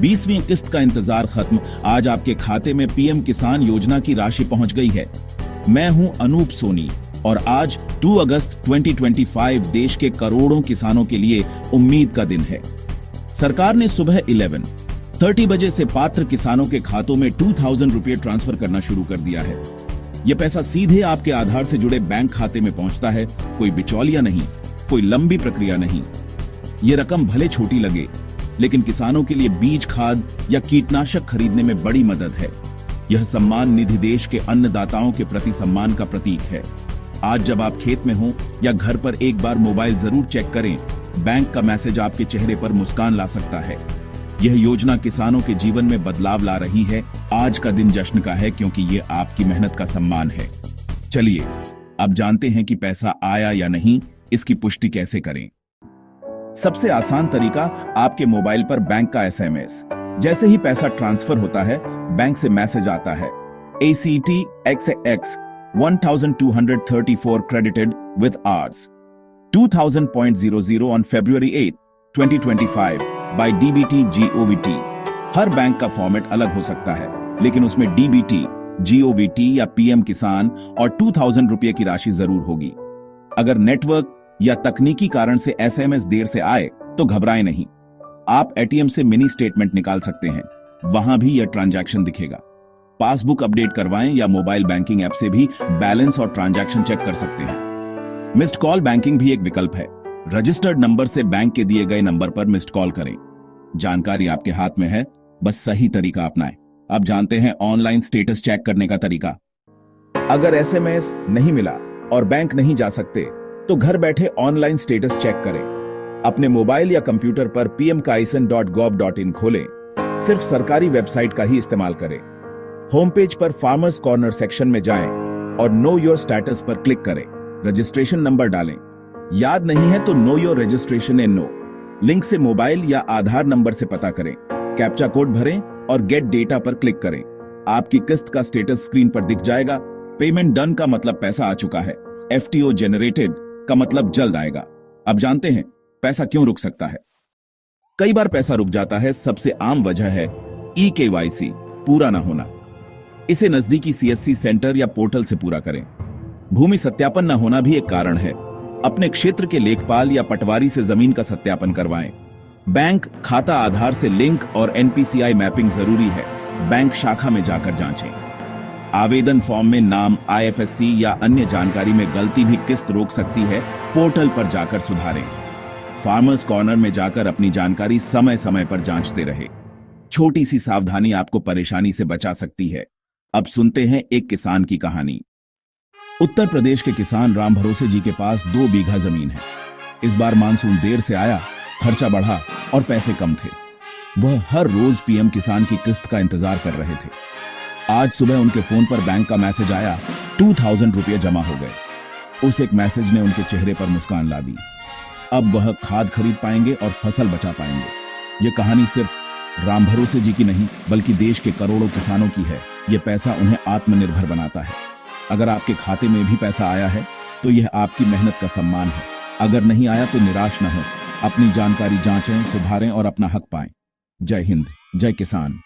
20वीं किस्त का इंतजार खत्म, आज आपके खाते में पीएम किसान योजना की राशि पहुंच गई है। मैं हूं अनूप सोनी और आज 2 अगस्त 2025 देश के करोड़ों किसानों के लिए उम्मीद का दिन है। सरकार ने सुबह 11:30 बजे से पात्र किसानों के खातों में 2000 रुपये ट्रांसफर करना शुरू कर दिया है। यह पैसा सीधे आपके आधार से जुड़े बैंक खाते में पहुंचता है, कोई बिचौलिया नहीं, कोई लंबी प्रक्रिया नहीं। यह रकम भले छोटी लगे, लेकिन किसानों के लिए बीज, खाद या कीटनाशक खरीदने में बड़ी मदद है। यह सम्मान निधि देश के अन्नदाताओं के प्रति सम्मान का प्रतीक है। आज जब आप खेत में हो या घर पर, एक बार मोबाइल जरूर चेक करें। बैंक का मैसेज आपके चेहरे पर मुस्कान ला सकता है। यह योजना किसानों के जीवन में बदलाव ला रही है। आज का दिन जश्न का है, क्योंकि ये आपकी मेहनत का सम्मान है। चलिए अब जानते हैं कि पैसा आया या नहीं, इसकी पुष्टि कैसे करें। सबसे आसान तरीका, आपके मोबाइल पर बैंक का एसएमएस। जैसे ही पैसा ट्रांसफर होता है, बैंक से मैसेज आता है, ACTXX 1234 credited with ours 2000.00 on February 8, 2025 by DBT GOVT। Her bank का फॉर्मेट अलग हो सकता है, लेकिन उसमें DBT, GOVT या PM किसान और 2000 रुपये की राशि जरूर होगी। अगर नेटवर्क या तकनीकी कारण से एसएमएस देर से आए तो घबराएं नहीं। आप एटीएम से मिनी स्टेटमेंट निकाल सकते हैं, वहां भी यह ट्रांजैक्शन दिखेगा। पासबुक अपडेट करवाएं या मोबाइल बैंकिंग ऐप से भी बैलेंस और ट्रांजैक्शन चेक कर सकते हैं। मिस्ड कॉल बैंकिंग भी एक विकल्प है। रजिस्टर्ड नंबर से बैंक के दिए गए नंबर पर मिस्ड कॉल करें। जानकारी आपके हाथ में है, बस सही तरीका अपनाएं। अब जानते हैं ऑनलाइन स्टेटस चेक करने का तरीका। अगर एसएमएस नहीं मिला और बैंक नहीं जा सकते, तो घर बैठे ऑनलाइन स्टेटस चेक करें। अपने मोबाइल या कंप्यूटर पर pmkaisan.gov.in खोलें। सिर्फ सरकारी वेबसाइट का ही इस्तेमाल करें। होम पेज पर फार्मर्स कॉर्नर सेक्शन में जाएं और नो योर स्टेटस पर क्लिक करें। रजिस्ट्रेशन नंबर डालें। याद नहीं है तो know your registration and no link से मोबाइल या आधार नंबर से पता करें। कैप्चा कोड भरें और गेट डेटा पर क्लिक करें। आपकी किस्त का स्टेटस स्क्रीन पर दिख जाएगा। पेमेंट डन का मतलब पैसा आ चुका है। FTO जनरेटेड का मतलब जल्द आएगा। अब जानते हैं पैसा क्यों रुक सकता है। कई बार पैसा रुक जाता है, सबसे आम वजह है eKYC पूरा ना होना। इसे नजदीकी CSC सेंटर या पोर्टल से पूरा करें। भूमि सत्यापन न होना भी एक कारण है। अपने क्षेत्र के लेखपाल या पटवारी से जमीन का सत्यापन करवाएं। बैंक खाता आधार से लिंक और NPCI मैपिंग जरूरी है। बैंक शाखा में जाकर जांचें। आवेदन फॉर्म में नाम, IFSC या अन्य जानकारी में गलती भी किस्त रोक सकती है। पोर्टल पर जाकर सुधारें। फार्मर्स कॉर्नर में जाकर अपनी जानकारी समय समय पर जांचते रहे। छोटी सी सावधानी आपको परेशानी से बचा सकती है। अब सुनते हैं एक किसान की कहानी। उत्तर प्रदेश के किसान राम भरोसे जी के पास 2 बीघा जमीन है। इस बार मानसून देर से आया, खर्चा बढ़ा और पैसे कम थे। वह हर रोज पीएम किसान की किस्त का इंतजार कर रहे थे। आज सुबह उनके फोन पर बैंक का मैसेज आया, 2000 रुपये जमा हो गए। उस एक मैसेज ने उनके चेहरे पर मुस्कान ला दी। अब वह खाद खरीद पाएंगे और फसल बचा पाएंगे। यह कहानी सिर्फ राम भरोसे जी की नहीं, बल्कि देश के करोड़ों किसानों की है। यह पैसा उन्हें आत्मनिर्भर बनाता है। अगर आपके खाते में भी पैसा आया है, तो यह आपकी मेहनत का सम्मान है। अगर नहीं आया तो निराश न हो। अपनी जानकारी जांचें, सुधारें और अपना हक पाएं। जय हिंद, जय किसान।